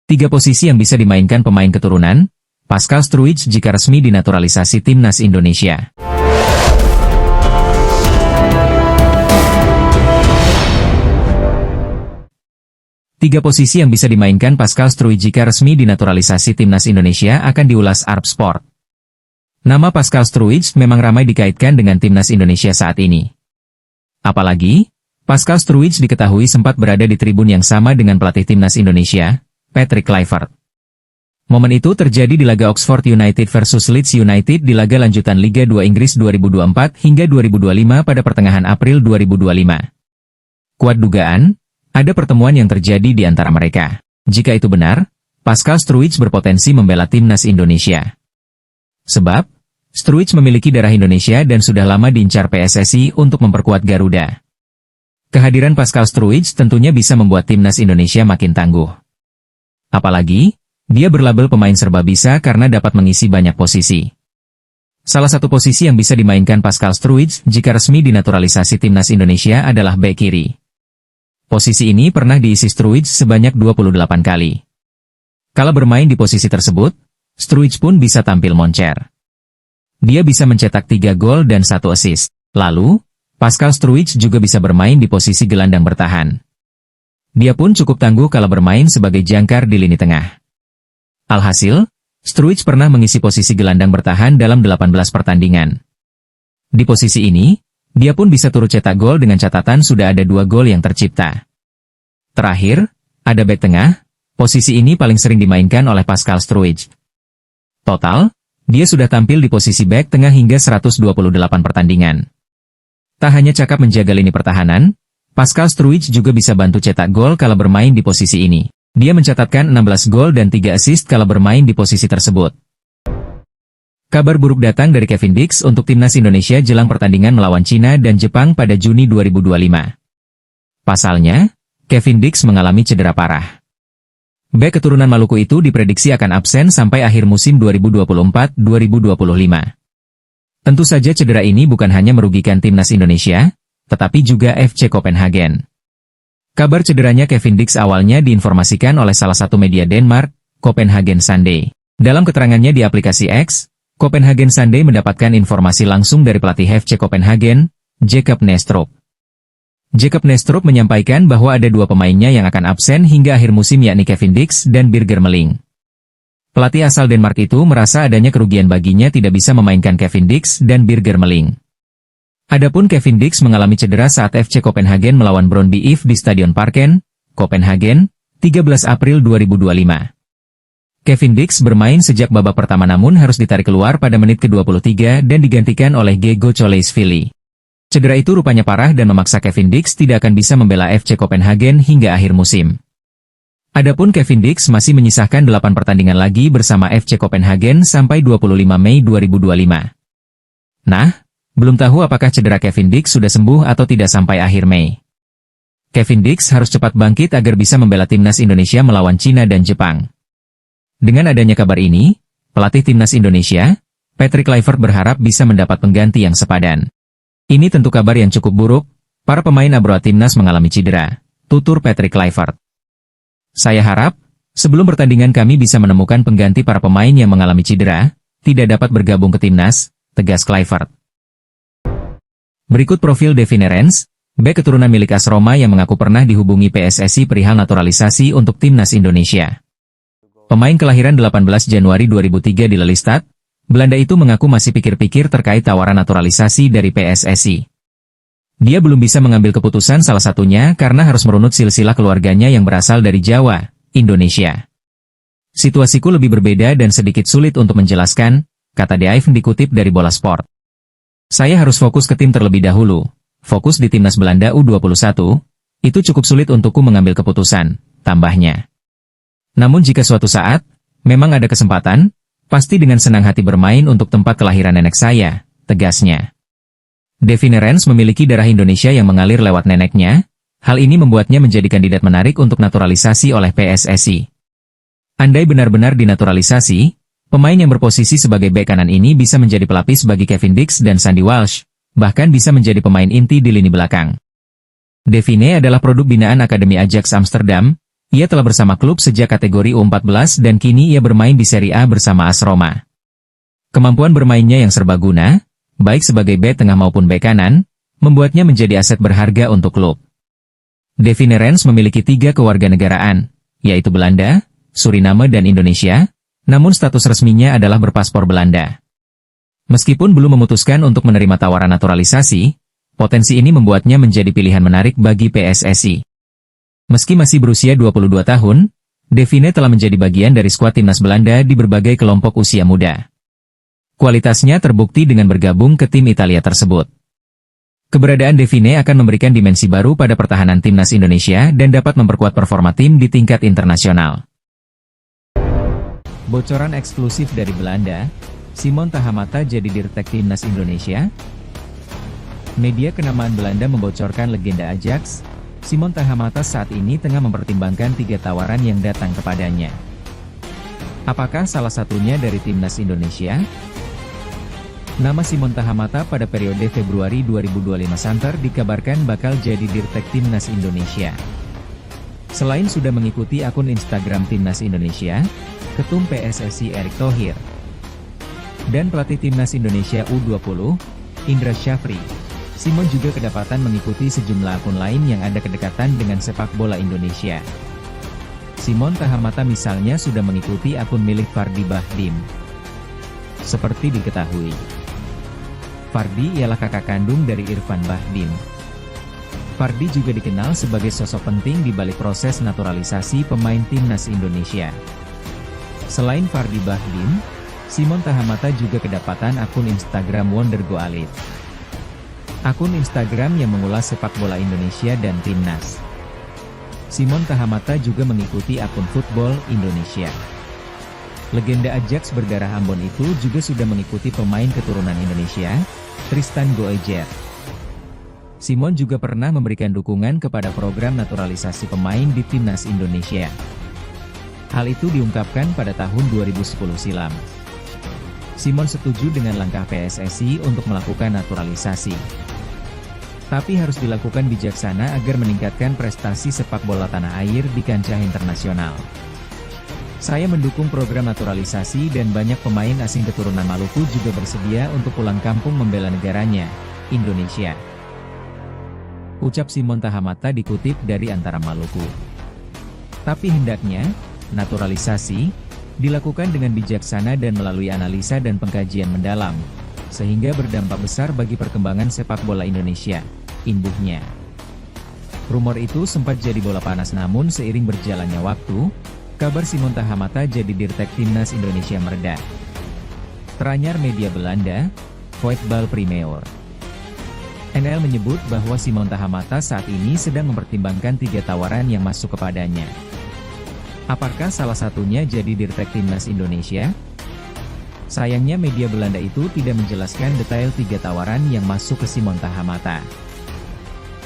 Tiga posisi yang bisa dimainkan pemain keturunan, Pascal Struijk jika resmi dinaturalisasi timnas Indonesia. Tiga posisi yang bisa dimainkan Pascal Struijk jika resmi dinaturalisasi timnas Indonesia akan diulas Arab Sport. Nama Pascal Struijk memang ramai dikaitkan dengan timnas Indonesia saat ini. Apalagi, Pascal Struijk diketahui sempat berada di tribun yang sama dengan pelatih timnas Indonesia, Patrick Kluivert. Momen itu terjadi di laga Oxford United versus Leeds United di laga lanjutan Liga 2 Inggris 2024 hingga 2025 pada pertengahan April 2025. Kuat dugaan, ada pertemuan yang terjadi di antara mereka. Jika itu benar, Pascal Struijk berpotensi membela timnas Indonesia. Sebab, Struijk memiliki darah Indonesia dan sudah lama diincar PSSI untuk memperkuat Garuda. Kehadiran Pascal Struijk tentunya bisa membuat timnas Indonesia makin tangguh. Apalagi, dia berlabel pemain serba bisa karena dapat mengisi banyak posisi. Salah satu posisi yang bisa dimainkan Pascal Struijk jika resmi dinaturalisasi timnas Indonesia adalah bek kiri. Posisi ini pernah diisi Struijk sebanyak 28 kali. Kala bermain di posisi tersebut, Struijk pun bisa tampil moncer. Dia bisa mencetak 3 gol dan 1 assist. Lalu, Pascal Struijk juga bisa bermain di posisi gelandang bertahan. Dia pun cukup tangguh kala bermain sebagai jangkar di lini tengah. Alhasil, Struijk pernah mengisi posisi gelandang bertahan dalam 18 pertandingan. Di posisi ini, dia pun bisa turut cetak gol dengan catatan sudah ada 2 gol yang tercipta. Terakhir, ada bek tengah, posisi ini paling sering dimainkan oleh Pascal Struijk. Total, dia sudah tampil di posisi bek tengah hingga 128 pertandingan. Tak hanya cakap menjaga lini pertahanan, Pascal Struijk juga bisa bantu cetak gol kala bermain di posisi ini. Dia mencatatkan 16 gol dan 3 assist kala bermain di posisi tersebut. Kabar buruk datang dari Kevin Dix untuk timnas Indonesia jelang pertandingan melawan Cina dan Jepang pada Juni 2025. Pasalnya, Kevin Dix mengalami cedera parah. Bek keturunan Maluku itu diprediksi akan absen sampai akhir musim 2024-2025. Tentu saja cedera ini bukan hanya merugikan timnas Indonesia, tetapi juga FC Copenhagen. Kabar cederanya Kevin Dix awalnya diinformasikan oleh salah satu media Denmark, Copenhagen Sunday. Dalam keterangannya di aplikasi X, Copenhagen Sunday mendapatkan informasi langsung dari pelatih FC Copenhagen, Jacob Nestrup. Jacob Nestrup menyampaikan bahwa ada 2 pemainnya yang akan absen hingga akhir musim yakni Kevin Dix dan Birger Meling. Pelatih asal Denmark itu merasa adanya kerugian baginya tidak bisa memainkan Kevin Dix dan Birger Meling. Adapun Kevin Dix mengalami cedera saat FC Copenhagen melawan Brøndby IF di Stadion Parken, Copenhagen, 13 April 2025. Kevin Dix bermain sejak babak pertama namun harus ditarik keluar pada menit ke-23 dan digantikan oleh Gego Choleisvili. Cedera itu rupanya parah dan memaksa Kevin Dix tidak akan bisa membela FC Copenhagen hingga akhir musim. Adapun Kevin Dix masih menyisahkan 8 pertandingan lagi bersama FC Copenhagen sampai 25 Mei 2025. Nah, belum tahu apakah cedera Kevin Dix sudah sembuh atau tidak sampai akhir Mei. Kevin Dix harus cepat bangkit agar bisa membela timnas Indonesia melawan Cina dan Jepang. Dengan adanya kabar ini, pelatih timnas Indonesia, Patrick Kluivert berharap bisa mendapat pengganti yang sepadan. Ini tentu kabar yang cukup buruk, para pemain abroad timnas mengalami cedera, tutur Patrick Kluivert. Saya harap, sebelum pertandingan kami bisa menemukan pengganti para pemain yang mengalami cedera, tidak dapat bergabung ke timnas, tegas Kluivert. Berikut profil Davy Neerens, bek keturunan milik AS Roma yang mengaku pernah dihubungi PSSI perihal naturalisasi untuk timnas Indonesia. Pemain kelahiran 18 Januari 2003 di Lelystad, Belanda itu mengaku masih pikir-pikir terkait tawaran naturalisasi dari PSSI. Dia belum bisa mengambil keputusan salah satunya karena harus merunut silsilah keluarganya yang berasal dari Jawa, Indonesia. Situasiku lebih berbeda dan sedikit sulit untuk menjelaskan, kata Davy dikutip dari Bola Sport. Saya harus fokus ke tim terlebih dahulu, fokus di timnas Belanda U21, itu cukup sulit untukku mengambil keputusan, tambahnya. Namun jika suatu saat, memang ada kesempatan, pasti dengan senang hati bermain untuk tempat kelahiran nenek saya, tegasnya. Davy Neerens memiliki darah Indonesia yang mengalir lewat neneknya, hal ini membuatnya menjadi kandidat menarik untuk naturalisasi oleh PSSI. Andai benar-benar dinaturalisasi, pemain yang berposisi sebagai bek kanan ini bisa menjadi pelapis bagi Kevin Dix dan Sandy Walsh, bahkan bisa menjadi pemain inti di lini belakang. Davy adalah produk binaan Akademi Ajax Amsterdam, Ia telah bersama klub sejak kategori U14 dan kini ia bermain di Serie A bersama AS Roma. Kemampuan bermainnya yang serbaguna, baik sebagai bek tengah maupun bek kanan, membuatnya menjadi aset berharga untuk klub. Davy Neerens memiliki 3 kewarganegaraan, yaitu Belanda, Suriname dan Indonesia, namun status resminya adalah berpaspor Belanda. Meskipun belum memutuskan untuk menerima tawaran naturalisasi, potensi ini membuatnya menjadi pilihan menarik bagi PSSI. Meski masih berusia 22 tahun, Davy telah menjadi bagian dari skuad timnas Belanda di berbagai kelompok usia muda. Kualitasnya terbukti dengan bergabung ke tim Italia tersebut. Keberadaan Davy akan memberikan dimensi baru pada pertahanan timnas Indonesia dan dapat memperkuat performa tim di tingkat internasional. Bocoran eksklusif dari Belanda, Simon Tahamata jadi dirtek timnas Indonesia. Media kenamaan Belanda membocorkan legenda Ajax, Simon Tahamata saat ini tengah mempertimbangkan 3 tawaran yang datang kepadanya. Apakah salah satunya dari timnas Indonesia? Nama Simon Tahamata pada periode Februari 2025 santer dikabarkan bakal jadi dirtek timnas Indonesia. Selain sudah mengikuti akun Instagram timnas Indonesia, Ketum PSSI Erick Thohir, dan pelatih timnas Indonesia U20, Indra Syafri, Simon juga kedapatan mengikuti sejumlah akun lain yang ada kedekatan dengan sepak bola Indonesia. Simon Tahamata misalnya sudah mengikuti akun milik Fardi Bahdim. Seperti diketahui, Fardi ialah kakak kandung dari Irfan Bahdim. Fardi juga dikenal sebagai sosok penting di balik proses naturalisasi pemain timnas Indonesia. Selain Fardi Bahdim, Simon Tahamata juga kedapatan akun Instagram Wonder Goalit. Akun Instagram yang mengulas sepak bola Indonesia dan timnas. Simon Tahamata juga mengikuti akun Football Indonesia. Legenda Ajax berdarah Ambon itu juga sudah mengikuti pemain keturunan Indonesia, Tristan Goejer. Simon juga pernah memberikan dukungan kepada program naturalisasi pemain di timnas Indonesia. Hal itu diungkapkan pada tahun 2010 silam. Simon setuju dengan langkah PSSI untuk melakukan naturalisasi. Tapi harus dilakukan bijaksana agar meningkatkan prestasi sepak bola tanah air di kancah internasional. Saya mendukung program naturalisasi dan banyak pemain asing keturunan Maluku juga bersedia untuk pulang kampung membela negaranya, Indonesia. Ucap Simon Tahamata dikutip dari Antara Maluku. Tapi hendaknya, naturalisasi dilakukan dengan bijaksana dan melalui analisa dan pengkajian mendalam, sehingga berdampak besar bagi perkembangan sepak bola Indonesia, imbuhnya. Rumor itu sempat jadi bola panas namun seiring berjalannya waktu, kabar Simon Tahamata jadi dirtek timnas Indonesia mereda. Teranyar media Belanda, Voetbal Premier NL menyebut bahwa Simon Tahamata saat ini sedang mempertimbangkan 3 tawaran yang masuk kepadanya. Apakah salah satunya jadi dirtek timnas Indonesia? Sayangnya media Belanda itu tidak menjelaskan detail 3 tawaran yang masuk ke Simon Tahamata.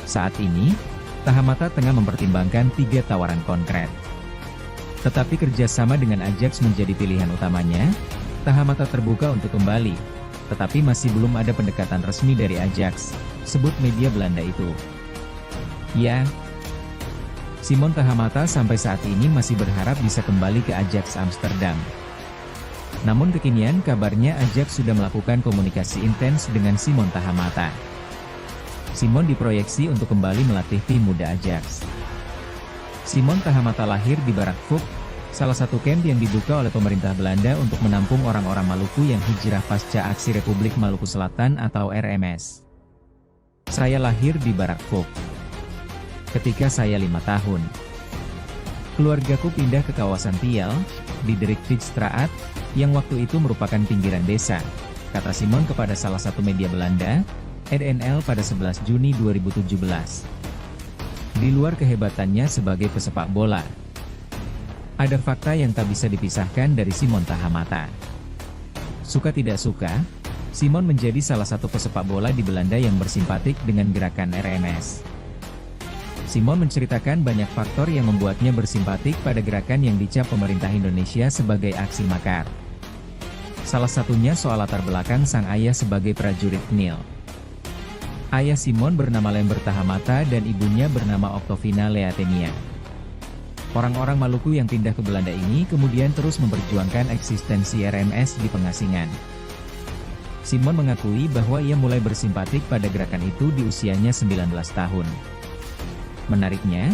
Saat ini, Tahamata tengah mempertimbangkan 3 tawaran konkret. Tetapi kerjasama dengan Ajax menjadi pilihan utamanya. Tahamata terbuka untuk kembali, tetapi masih belum ada pendekatan resmi dari Ajax, sebut media Belanda itu. Ya, Simon Tahamata sampai saat ini masih berharap bisa kembali ke Ajax Amsterdam. Namun kekinian kabarnya Ajax sudah melakukan komunikasi intens dengan Simon Tahamata. Simon diproyeksi untuk kembali melatih tim muda Ajax. Simon Tahamata lahir di Barak Vuk, salah satu kamp yang dibuka oleh pemerintah Belanda untuk menampung orang-orang Maluku yang hijrah pasca aksi Republik Maluku Selatan atau RMS. Saya lahir di Barak Vuk ketika saya 5 tahun. Keluargaku pindah ke kawasan Tiel, di Dirkvijstraat, yang waktu itu merupakan pinggiran desa, kata Simon kepada salah satu media Belanda, RNL pada 11 Juni 2017. Di luar kehebatannya sebagai pesepak bola, ada fakta yang tak bisa dipisahkan dari Simon Tahamata. Suka tidak suka, Simon menjadi salah satu pesepak bola di Belanda yang bersimpatik dengan gerakan RMS. Simon menceritakan banyak faktor yang membuatnya bersimpatik pada gerakan yang dicap pemerintah Indonesia sebagai aksi makar. Salah satunya soal latar belakang sang ayah sebagai prajurit NIL. Ayah Simon bernama Lembert Tahamata dan ibunya bernama Octovina Leatenia. Orang-orang Maluku yang pindah ke Belanda ini kemudian terus memperjuangkan eksistensi RMS di pengasingan. Simon mengakui bahwa ia mulai bersimpatik pada gerakan itu di usianya 19 tahun. Menariknya,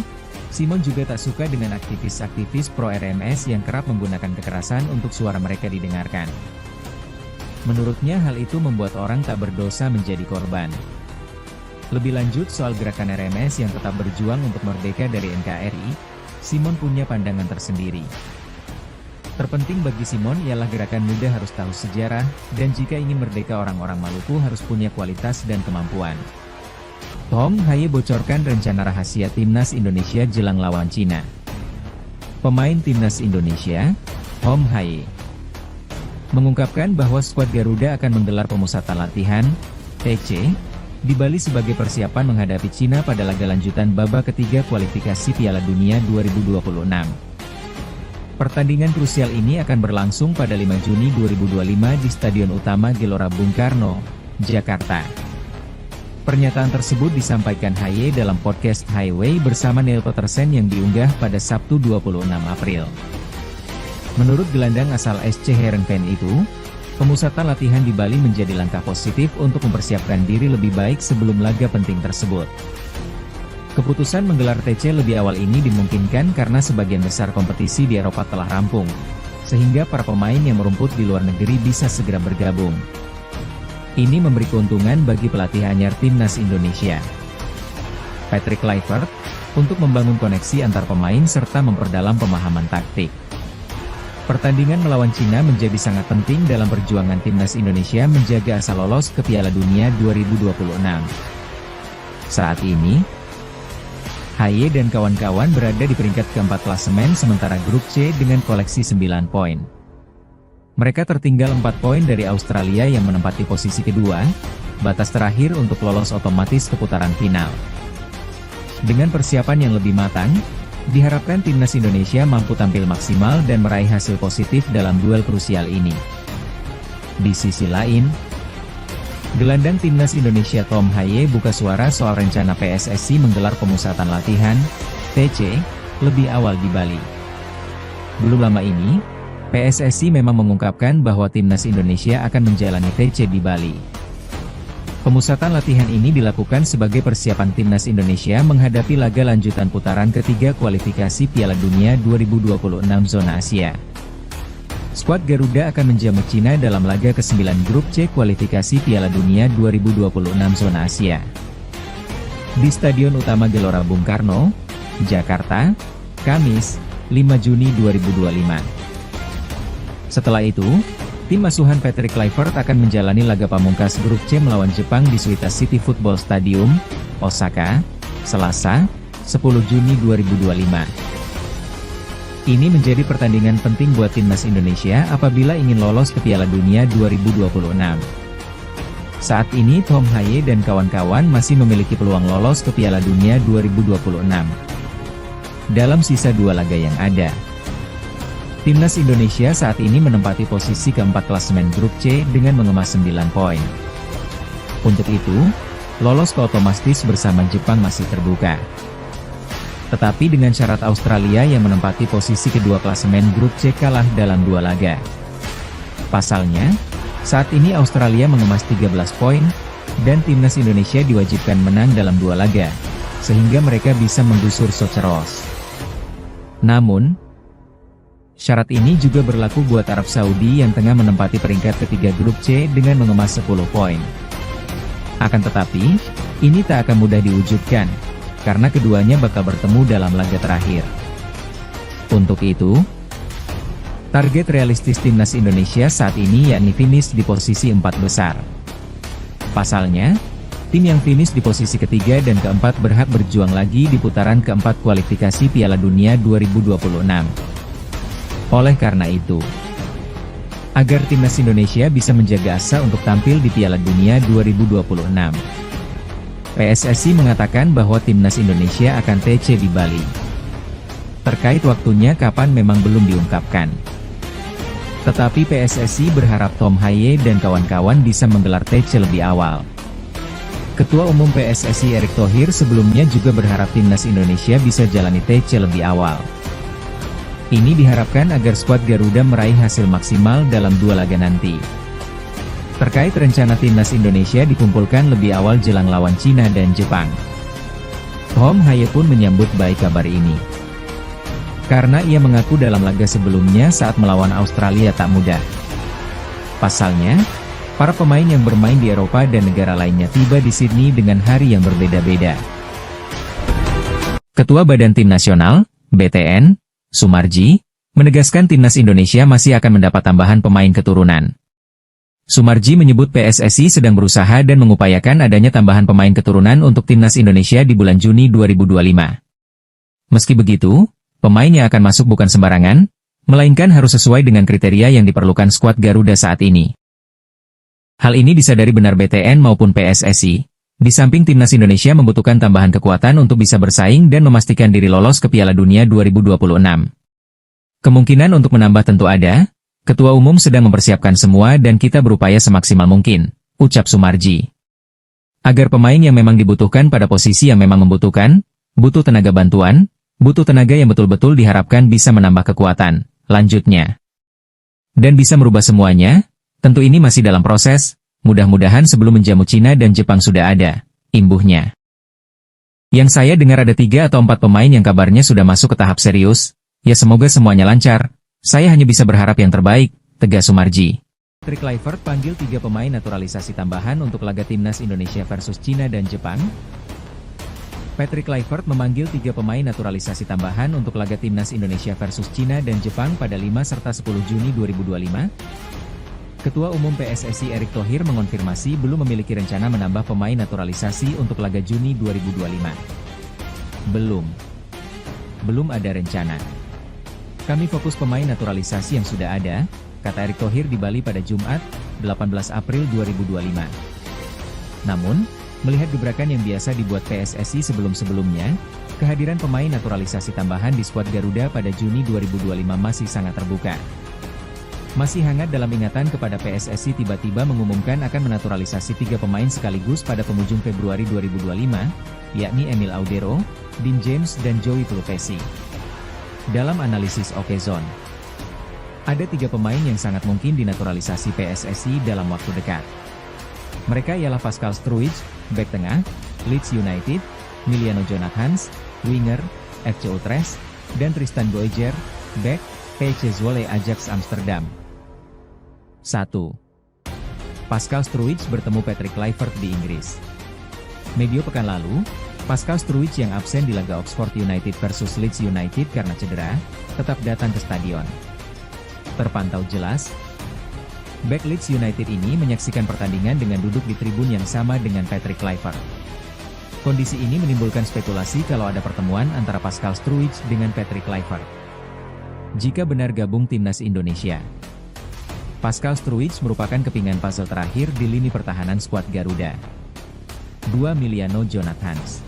Simon juga tak suka dengan aktivis-aktivis pro-RMS yang kerap menggunakan kekerasan untuk suara mereka didengarkan. Menurutnya hal itu membuat orang tak berdosa menjadi korban. Lebih lanjut soal gerakan RMS yang tetap berjuang untuk merdeka dari NKRI, Simon punya pandangan tersendiri. Terpenting bagi Simon ialah gerakan muda harus tahu sejarah, dan jika ingin merdeka orang-orang Maluku harus punya kualitas dan kemampuan. Tom Haye bocorkan rencana rahasia Timnas Indonesia jelang lawan Cina. Pemain Timnas Indonesia, Tom Haye, mengungkapkan bahwa skuad Garuda akan menggelar pemusatan latihan, TC, di Bali sebagai persiapan menghadapi Cina pada laga lanjutan babak ketiga kualifikasi Piala Dunia 2026. Pertandingan krusial ini akan berlangsung pada 5 Juni 2025 di Stadion Utama Gelora Bung Karno, Jakarta. Pernyataan tersebut disampaikan Haye dalam podcast Highway bersama Neil Petersen yang diunggah pada Sabtu 26 April. Menurut gelandang asal SC Heerenveen itu, pemusatan latihan di Bali menjadi langkah positif untuk mempersiapkan diri lebih baik sebelum laga penting tersebut. Keputusan menggelar TC lebih awal ini dimungkinkan karena sebagian besar kompetisi di Eropa telah rampung, sehingga para pemain yang merumput di luar negeri bisa segera bergabung. Ini memberi keuntungan bagi pelatih anyar Timnas Indonesia, Patrick Kluivert, untuk membangun koneksi antar pemain serta memperdalam pemahaman taktik. Pertandingan melawan Cina menjadi sangat penting dalam perjuangan Timnas Indonesia menjaga asa lolos ke Piala Dunia 2026. Saat ini, Haye dan kawan-kawan berada di peringkat keempat klasemen sementara grup C dengan koleksi 9 poin. Mereka tertinggal 4 poin dari Australia yang menempati posisi kedua, batas terakhir untuk lolos otomatis ke putaran final. Dengan persiapan yang lebih matang, diharapkan Timnas Indonesia mampu tampil maksimal dan meraih hasil positif dalam duel krusial ini. Di sisi lain, gelandang Timnas Indonesia Tom Haye buka suara soal rencana PSSI menggelar pemusatan latihan, TC, lebih awal di Bali. Belum lama ini, PSSI memang mengungkapkan bahwa Timnas Indonesia akan menjalani TC di Bali. Pemusatan latihan ini dilakukan sebagai persiapan Timnas Indonesia menghadapi laga lanjutan putaran ketiga kualifikasi Piala Dunia 2026 zona Asia. Skuad Garuda akan menjamu Cina dalam laga ke-9 grup C kualifikasi Piala Dunia 2026 zona Asia. Di Stadion Utama Gelora Bung Karno, Jakarta, Kamis, 5 Juni 2025. Setelah itu, tim asuhan Patrick Kluivert akan menjalani laga pamungkas grup C melawan Jepang di Suita City Football Stadium, Osaka, Selasa, 10 Juni 2025. Ini menjadi pertandingan penting buat Timnas Indonesia apabila ingin lolos ke Piala Dunia 2026. Saat ini Tom Haye dan kawan-kawan masih memiliki peluang lolos ke Piala Dunia 2026. Dalam sisa 2 laga yang ada, Timnas Indonesia saat ini menempati posisi keempat klasemen grup C dengan mengemas 9 poin. Untuk itu, lolos ke otomatis bersama Jepang masih terbuka. Tetapi dengan syarat Australia yang menempati posisi kedua klasemen grup C kalah dalam 2 laga. Pasalnya, saat ini Australia mengemas 13 poin, dan Timnas Indonesia diwajibkan menang dalam 2 laga, sehingga mereka bisa menggusur Soceros. Namun, syarat ini juga berlaku buat Arab Saudi yang tengah menempati peringkat ketiga grup C dengan mengemas 10 poin. Akan tetapi, ini tak akan mudah diwujudkan, karena keduanya bakal bertemu dalam laga terakhir. Untuk itu, target realistis Timnas Indonesia saat ini yakni finish di posisi 4 besar. Pasalnya, tim yang finish di posisi ketiga dan keempat berhak berjuang lagi di putaran keempat kualifikasi Piala Dunia 2026. Oleh karena itu, agar Timnas Indonesia bisa menjaga asa untuk tampil di Piala Dunia 2026, PSSI mengatakan bahwa Timnas Indonesia akan TC di Bali. Terkait waktunya kapan memang belum diungkapkan. Tetapi PSSI berharap Tom Haye dan kawan-kawan bisa menggelar TC lebih awal. Ketua Umum PSSI Erick Thohir sebelumnya juga berharap Timnas Indonesia bisa jalani TC lebih awal. Ini diharapkan agar skuad Garuda meraih hasil maksimal dalam 2 laga nanti. Terkait rencana timnas Indonesia dikumpulkan lebih awal jelang lawan Cina dan Jepang. Hong Haye pun menyambut baik kabar ini. Karena ia mengaku dalam laga sebelumnya saat melawan Australia tak mudah. Pasalnya, para pemain yang bermain di Eropa dan negara lainnya tiba di Sydney dengan hari yang berbeda-beda. Ketua Badan Tim Nasional, BTN, Sumarji, menegaskan timnas Indonesia masih akan mendapat tambahan pemain keturunan. Sumarji menyebut PSSI sedang berusaha dan mengupayakan adanya tambahan pemain keturunan untuk timnas Indonesia di bulan Juni 2025. Meski begitu, pemain yang akan masuk bukan sembarangan, melainkan harus sesuai dengan kriteria yang diperlukan skuad Garuda saat ini. Hal ini disadari benar BTN maupun PSSI, di samping timnas Indonesia membutuhkan tambahan kekuatan untuk bisa bersaing dan memastikan diri lolos ke Piala Dunia 2026. Kemungkinan untuk menambah tentu ada, Ketua Umum sedang mempersiapkan semua dan kita berupaya semaksimal mungkin, ucap Sumarji. Agar pemain yang memang dibutuhkan pada posisi yang memang membutuhkan, butuh tenaga bantuan, butuh tenaga yang betul-betul diharapkan bisa menambah kekuatan, lanjutnya. Dan bisa merubah semuanya, tentu ini masih dalam proses. Mudah-mudahan sebelum menjamu Cina dan Jepang sudah ada, imbuhnya. Yang saya dengar ada 3 atau 4 pemain yang kabarnya sudah masuk ke tahap serius, ya semoga semuanya lancar, saya hanya bisa berharap yang terbaik, tegas Sumarji. Patrick Kluivert panggil 3 pemain naturalisasi tambahan untuk laga timnas Indonesia versus Cina dan Jepang. Patrick Kluivert memanggil 3 pemain naturalisasi tambahan untuk laga timnas Indonesia versus Cina dan Jepang pada 5 serta 10 Juni 2025. Ketua Umum PSSI Erick Thohir mengonfirmasi belum memiliki rencana menambah pemain naturalisasi untuk laga Juni 2025. Belum ada rencana. Kami fokus pemain naturalisasi yang sudah ada, kata Erick Thohir di Bali pada Jumat, 18 April 2025. Namun, melihat gebrakan yang biasa dibuat PSSI sebelum-sebelumnya, kehadiran pemain naturalisasi tambahan di skuad Garuda pada Juni 2025 masih sangat terbuka. Masih hangat dalam ingatan kepada PSSI tiba-tiba mengumumkan akan menaturalisasi 3 pemain sekaligus pada penghujung Februari 2025, yakni Emil Audero, Dean James dan Joey Pelupesi. Dalam analisis Okezone, ada 3 pemain yang sangat mungkin dinaturalisasi PSSI dalam waktu dekat. Mereka ialah Pascal Struijk, bek tengah, Leeds United, Miliano Jonathans, winger, FC Utrecht, dan Tristan Goijer, bek, PSV Zwolle Ajax Amsterdam. 1. Pascal Struijk bertemu Patrick Kluivert di Inggris. Medio pekan lalu, Pascal Struijk yang absen di laga Oxford United versus Leeds United karena cedera, tetap datang ke stadion. Terpantau jelas, bek Leeds United ini menyaksikan pertandingan dengan duduk di tribun yang sama dengan Patrick Kluivert. Kondisi ini menimbulkan spekulasi kalau ada pertemuan antara Pascal Struijk dengan Patrick Kluivert. Jika benar gabung timnas Indonesia, Pascal Struijk merupakan kepingan puzzle terakhir di lini pertahanan skuad Garuda. 2. Miliano Jonathans.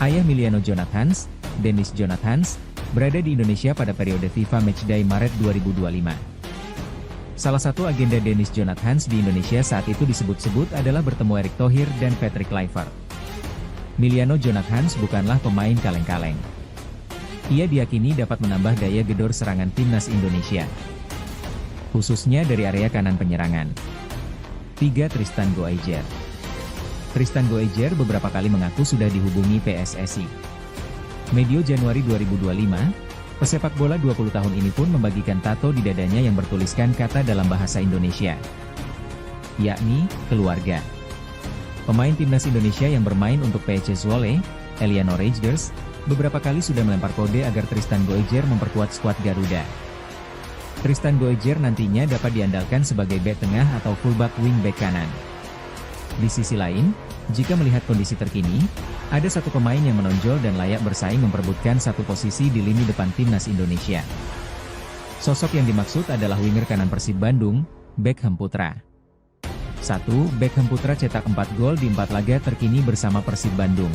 Ayah Miliano Jonathans, Dennis Jonathans, berada di Indonesia pada periode FIFA Matchday Maret 2025. Salah satu agenda Dennis Jonathans di Indonesia saat itu disebut-sebut adalah bertemu Erick Thohir dan Patrick Kluivert. Miliano Jonathans bukanlah pemain kaleng-kaleng. Ia diyakini dapat menambah daya gedor serangan timnas Indonesia, khususnya dari area kanan penyerangan. 3. Tristan Goijer. Tristan Goijer beberapa kali mengaku sudah dihubungi PSSI. Medio Januari 2025, pesepak bola 20 tahun ini pun membagikan tato di dadanya yang bertuliskan kata dalam bahasa Indonesia, yakni, keluarga. Pemain timnas Indonesia yang bermain untuk PSV Zwolle, Eliano Reijnders, beberapa kali sudah melempar kode agar Tristan Goijer memperkuat skuad Garuda. Tristan Goijer nantinya dapat diandalkan sebagai bek tengah atau fullback wingback kanan. Di sisi lain, jika melihat kondisi terkini, ada satu pemain yang menonjol dan layak bersaing memperebutkan satu posisi di lini depan timnas Indonesia. Sosok yang dimaksud adalah winger kanan Persib Bandung, Beckham Putra. 1. Beckham Putra cetak 4 gol di 4 laga terkini bersama Persib Bandung.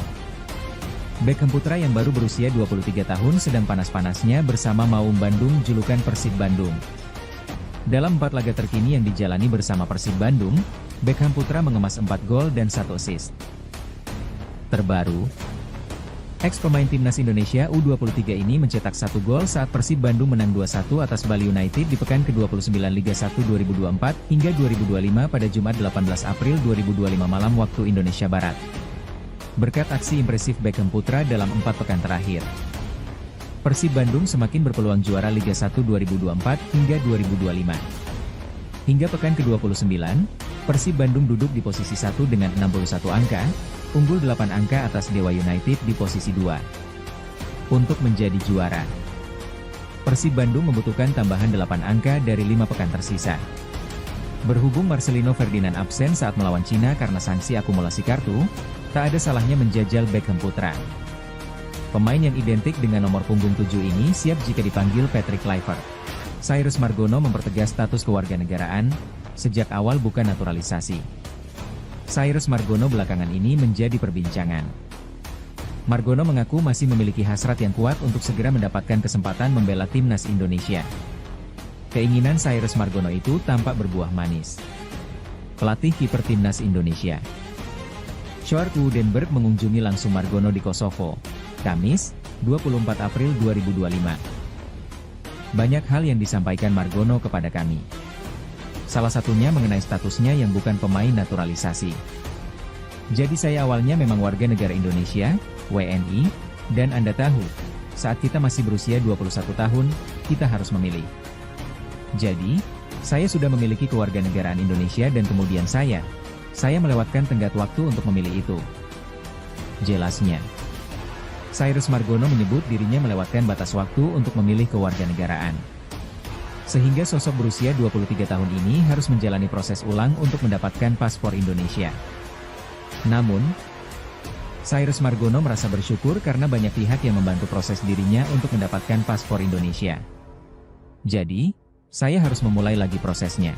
Beckham Putra yang baru berusia 23 tahun sedang panas-panasnya bersama Maung Bandung julukan Persib Bandung. Dalam 4 laga terkini yang dijalani bersama Persib Bandung, Beckham Putra mengemas 4 gol dan 1 assist. Terbaru, Ex-pemain timnas Indonesia U23 ini mencetak 1 gol saat Persib Bandung menang 2-1 atas Bali United di pekan ke-29 Liga 1 2024 hingga 2025 pada Jumat 18 April 2025 malam waktu Indonesia Barat. Berkat aksi impresif Beckham Putra dalam 4 pekan terakhir, Persib Bandung semakin berpeluang juara Liga 1 2024 hingga 2025. Hingga pekan ke-29, Persib Bandung duduk di posisi 1 dengan 61 angka, unggul 8 angka atas Dewa United di posisi 2. Untuk menjadi juara, Persib Bandung membutuhkan tambahan 8 angka dari 5 pekan tersisa. Berhubung Marcelino Ferdinand absen saat melawan Cina karena sanksi akumulasi kartu, tak ada salahnya menjajal Beckham Putra. Pemain yang identik dengan nomor punggung 7 ini siap jika dipanggil Patrick Kluivert. Cyrus Margono mempertegas status kewarganegaraan, sejak awal bukan naturalisasi. Cyrus Margono belakangan ini menjadi perbincangan. Margono mengaku masih memiliki hasrat yang kuat untuk segera mendapatkan kesempatan membela timnas Indonesia. Keinginan Cyrus Margono itu tampak berbuah manis. Pelatih kiper timnas Indonesia, Sjoerd Woedenberg mengunjungi langsung Margono di Kosovo, Kamis, 24 April 2025. Banyak hal yang disampaikan Margono kepada kami. Salah satunya mengenai statusnya yang bukan pemain naturalisasi. Jadi saya awalnya memang warga negara Indonesia, WNI, dan Anda tahu, saat kita masih berusia 21 tahun, kita harus memilih. Jadi, saya sudah memiliki kewarganegaraan Indonesia dan kemudian saya melewatkan tenggat waktu untuk memilih itu. Jelasnya. Cyrus Margono menyebut dirinya melewatkan batas waktu untuk memilih kewarganegaraan. Sehingga sosok berusia 23 tahun ini harus menjalani proses ulang untuk mendapatkan paspor Indonesia. Namun, Cyrus Margono merasa bersyukur karena banyak pihak yang membantu proses dirinya untuk mendapatkan paspor Indonesia. Jadi, saya harus memulai lagi prosesnya.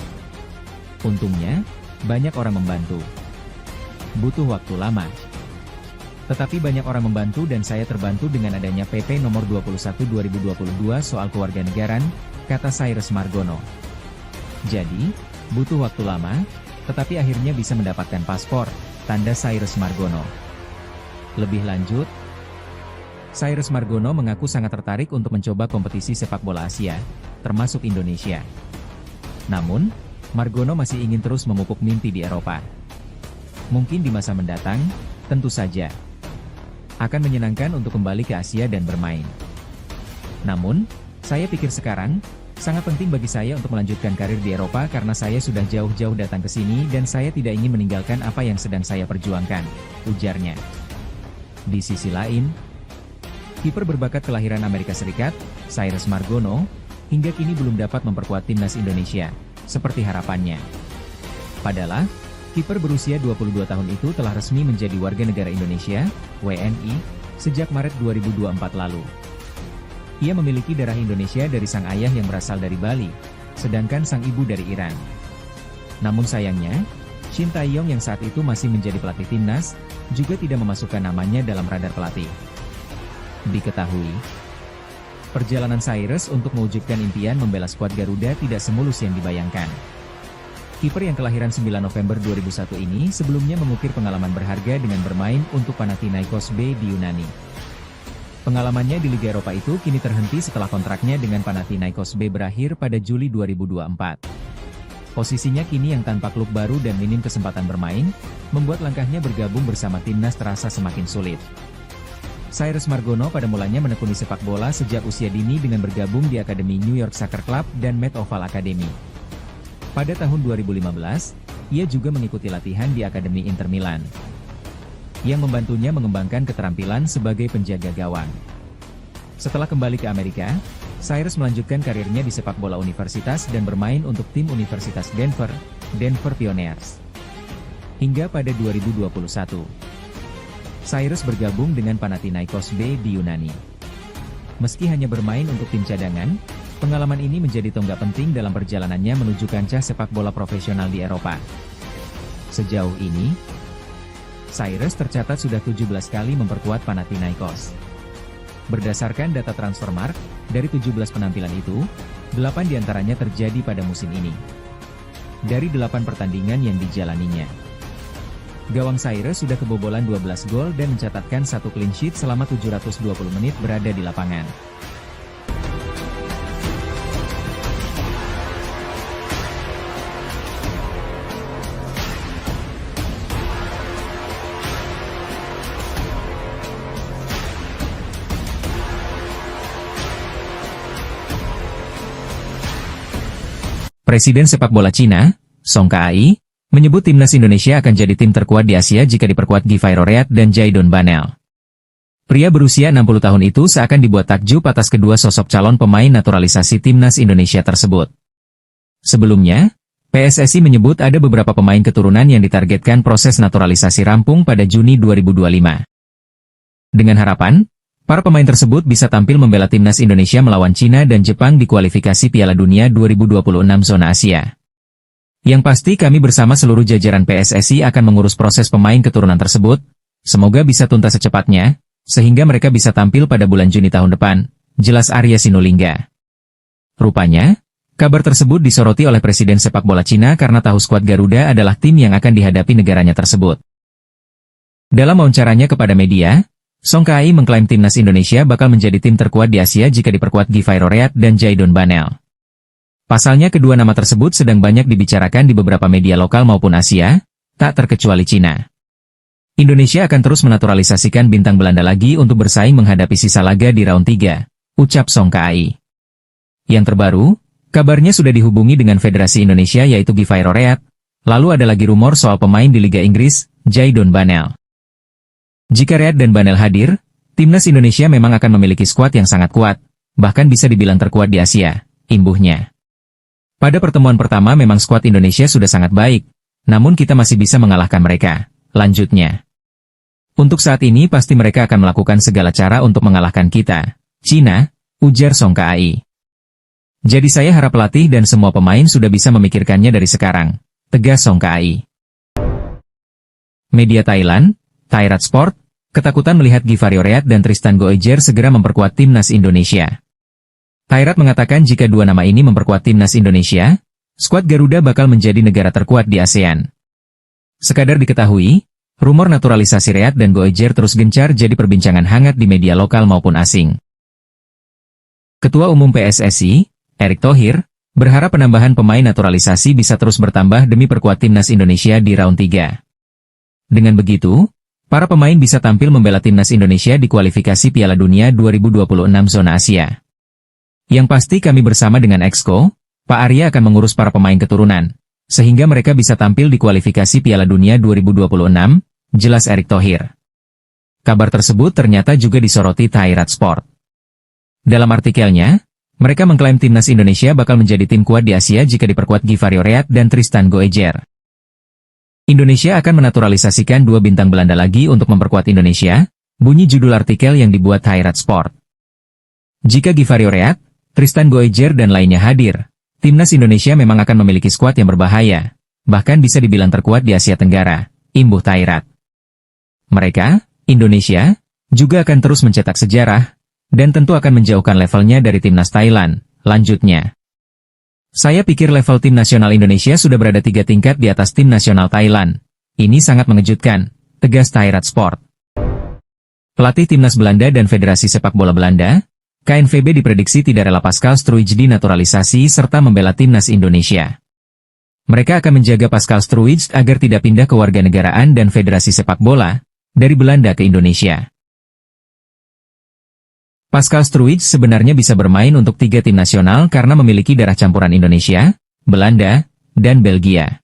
Untungnya, banyak orang membantu. Butuh waktu lama. Tetapi banyak orang membantu dan saya terbantu dengan adanya PP nomor 21/2022 soal kewarganegaraan, kata Cyrus Margono. Jadi, butuh waktu lama, tetapi akhirnya bisa mendapatkan paspor, tanda Cyrus Margono. Lebih lanjut, Cyrus Margono mengaku sangat tertarik untuk mencoba kompetisi sepak bola Asia, termasuk Indonesia. Namun, Margono masih ingin terus memupuk mimpi di Eropa. Mungkin di masa mendatang, tentu saja akan menyenangkan untuk kembali ke Asia dan bermain. Namun, saya pikir sekarang, sangat penting bagi saya untuk melanjutkan karir di Eropa karena saya sudah jauh-jauh datang ke sini dan saya tidak ingin meninggalkan apa yang sedang saya perjuangkan, ujarnya. Di sisi lain, kiper berbakat kelahiran Amerika Serikat, Cyrus Margono, hingga kini belum dapat memperkuat timnas Indonesia, seperti harapannya. Padahal, kiper berusia 22 tahun itu telah resmi menjadi warga negara Indonesia, WNI, sejak Maret 2024 lalu. Ia memiliki darah Indonesia dari sang ayah yang berasal dari Bali, sedangkan sang ibu dari Iran. Namun sayangnya, Shin Tae-yong yang saat itu masih menjadi pelatih timnas, juga tidak memasukkan namanya dalam radar pelatih. Diketahui, perjalanan Cyrus untuk mewujudkan impian membela skuad Garuda tidak semulus yang dibayangkan. Kiper yang kelahiran 9 November 2001 ini sebelumnya mengukir pengalaman berharga dengan bermain untuk Panathinaikos B di Yunani. Pengalamannya di Liga Eropa itu kini terhenti setelah kontraknya dengan Panathinaikos B berakhir pada Juli 2024. Posisinya kini yang tanpa klub baru dan minim kesempatan bermain, membuat langkahnya bergabung bersama timnas terasa semakin sulit. Cyrus Margono pada mulanya menekuni sepak bola sejak usia dini dengan bergabung di Akademi New York Soccer Club dan Met Oval Academy. Pada tahun 2015, ia juga mengikuti latihan di Akademi Inter Milan, yang membantunya mengembangkan keterampilan sebagai penjaga gawang. Setelah kembali ke Amerika, Cyrus melanjutkan karirnya di sepak bola universitas dan bermain untuk tim Universitas Denver, Denver Pioneers. Hingga pada 2021, Cyrus bergabung dengan Panathinaikos B di Yunani. Meski hanya bermain untuk tim cadangan, pengalaman ini menjadi tonggak penting dalam perjalanannya menuju kancah sepak bola profesional di Eropa. Sejauh ini, Cyrus tercatat sudah 17 kali memperkuat Panathinaikos. Berdasarkan data Transfermarkt, dari 17 penampilan itu, 8 diantaranya terjadi pada musim ini. Dari 8 pertandingan yang dijalaninya, Gawang Zaire sudah kebobolan 12 gol dan mencatatkan 1 clean sheet selama 720 menit berada di lapangan. Presiden sepak bola Cina, Song Kai, menyebut timnas Indonesia akan jadi tim terkuat di Asia jika diperkuat Givay Roreat dan Jaidon Banel. Pria berusia 60 tahun itu seakan dibuat takjub atas kedua sosok calon pemain naturalisasi timnas Indonesia tersebut. Sebelumnya, PSSI menyebut ada beberapa pemain keturunan yang ditargetkan proses naturalisasi rampung pada Juni 2025. Dengan harapan, para pemain tersebut bisa tampil membela timnas Indonesia melawan Cina dan Jepang di kualifikasi Piala Dunia 2026 zona Asia. Yang pasti kami bersama seluruh jajaran PSSI akan mengurus proses pemain keturunan tersebut, semoga bisa tuntas secepatnya, sehingga mereka bisa tampil pada bulan Juni tahun depan, jelas Arya Sinulinga. Rupanya, kabar tersebut disoroti oleh Presiden sepak bola Cina karena tahu skuad Garuda adalah tim yang akan dihadapi negaranya tersebut. Dalam wawancaranya kepada media, Song Kai mengklaim timnas Indonesia bakal menjadi tim terkuat di Asia jika diperkuat Givay Roreat dan Jaidon Banel. Pasalnya kedua nama tersebut sedang banyak dibicarakan di beberapa media lokal maupun Asia, tak terkecuali Cina. Indonesia akan terus menaturalisasikan bintang Belanda lagi untuk bersaing menghadapi sisa laga di round 3, ucap Song Kai. Yang terbaru, kabarnya sudah dihubungi dengan Federasi Indonesia yaitu Givay Roreat, lalu ada lagi rumor soal pemain di Liga Inggris, Jaidon Banel. Jika Reat dan Banel hadir, timnas Indonesia memang akan memiliki skuad yang sangat kuat, bahkan bisa dibilang terkuat di Asia, imbuhnya. Pada pertemuan pertama memang skuad Indonesia sudah sangat baik, namun kita masih bisa mengalahkan mereka, lanjutnya. Untuk saat ini pasti mereka akan melakukan segala cara untuk mengalahkan kita, Cina, ujar Song Kai. Jadi saya harap pelatih dan semua pemain sudah bisa memikirkannya dari sekarang, tegas Song Kai. Media Thailand, Thairat Sport, ketakutan melihat Givay Roreat dan Tristan Goijer segera memperkuat timnas Indonesia. Thairat mengatakan jika dua nama ini memperkuat timnas Indonesia, skuad Garuda bakal menjadi negara terkuat di ASEAN. Sekadar diketahui, rumor naturalisasi Reat dan Goijer terus gencar jadi perbincangan hangat di media lokal maupun asing. Ketua Umum PSSI, Erick Thohir, berharap penambahan pemain naturalisasi bisa terus bertambah demi perkuat timnas Indonesia di round 3. Dengan begitu, para pemain bisa tampil membela timnas Indonesia di kualifikasi Piala Dunia 2026 zona Asia. Yang pasti kami bersama dengan Exco, Pak Arya akan mengurus para pemain keturunan, sehingga mereka bisa tampil di kualifikasi Piala Dunia 2026, jelas Erick Thohir. Kabar tersebut ternyata juga disoroti Thairat Sport. Dalam artikelnya, mereka mengklaim timnas Indonesia bakal menjadi tim kuat di Asia jika diperkuat Givay Roreat dan Tristan Goijer. Indonesia akan menaturalisasikan dua bintang Belanda lagi untuk memperkuat Indonesia, bunyi judul artikel yang dibuat Thairat Sport. Jika Givay Roreat, Tristan Goijer dan lainnya hadir, timnas Indonesia memang akan memiliki skuad yang berbahaya, bahkan bisa dibilang terkuat di Asia Tenggara, imbuh Thairat. Mereka, Indonesia, juga akan terus mencetak sejarah, dan tentu akan menjauhkan levelnya dari timnas Thailand, lanjutnya. Saya pikir level tim nasional Indonesia sudah berada 3 tingkat di atas tim nasional Thailand. Ini sangat mengejutkan, tegas Thairat Sport. Pelatih timnas Belanda dan Federasi Sepak Bola Belanda, KNVB diprediksi tidak rela Pascal Struijk dinaturalisasi serta membela timnas Indonesia. Mereka akan menjaga Pascal Struijk agar tidak pindah ke warganegaraan dan Federasi Sepak Bola, dari Belanda ke Indonesia. Pascal Struijk sebenarnya bisa bermain untuk 3 tim nasional karena memiliki darah campuran Indonesia, Belanda, dan Belgia.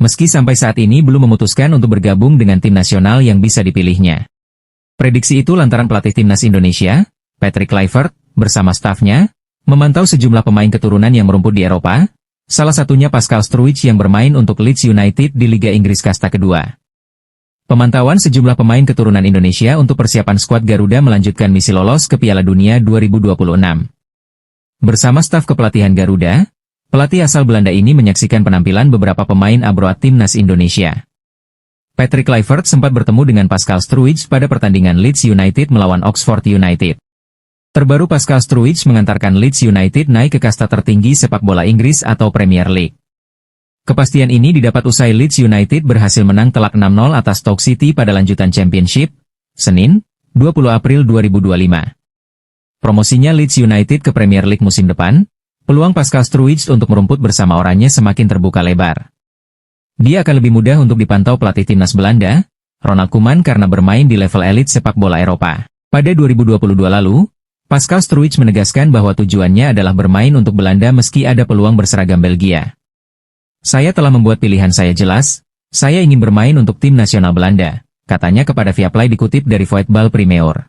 Meski sampai saat ini belum memutuskan untuk bergabung dengan tim nasional yang bisa dipilihnya. Prediksi itu lantaran pelatih timnas Indonesia, Patrick Kluivert, bersama stafnya, memantau sejumlah pemain keturunan yang merumput di Eropa, salah satunya Pascal Struijk yang bermain untuk Leeds United di Liga Inggris kasta kedua. Pemantauan sejumlah pemain keturunan Indonesia untuk persiapan skuad Garuda melanjutkan misi lolos ke Piala Dunia 2026. Bersama staf kepelatihan Garuda, pelatih asal Belanda ini menyaksikan penampilan beberapa pemain abroad timnas Indonesia. Patrick Kluivert sempat bertemu dengan Pascal Struijk pada pertandingan Leeds United melawan Oxford United. Terbaru Pascal Struijk mengantarkan Leeds United naik ke kasta tertinggi sepak bola Inggris atau Premier League. Kepastian ini didapat usai Leeds United berhasil menang telak 6-0 atas Stoke City pada lanjutan Championship, Senin, 20 April 2025. Promosinya Leeds United ke Premier League musim depan, peluang Pascal Struijk untuk merumput bersama orangnya semakin terbuka lebar. Dia akan lebih mudah untuk dipantau pelatih timnas Belanda, Ronald Koeman karena bermain di level elit sepak bola Eropa. Pada 2022 lalu, Pascal Struijk menegaskan bahwa tujuannya adalah bermain untuk Belanda meski ada peluang berseragam Belgia. Saya telah membuat pilihan saya jelas, saya ingin bermain untuk tim nasional Belanda, katanya kepada Viaplay dikutip dari Voetbal Primeur.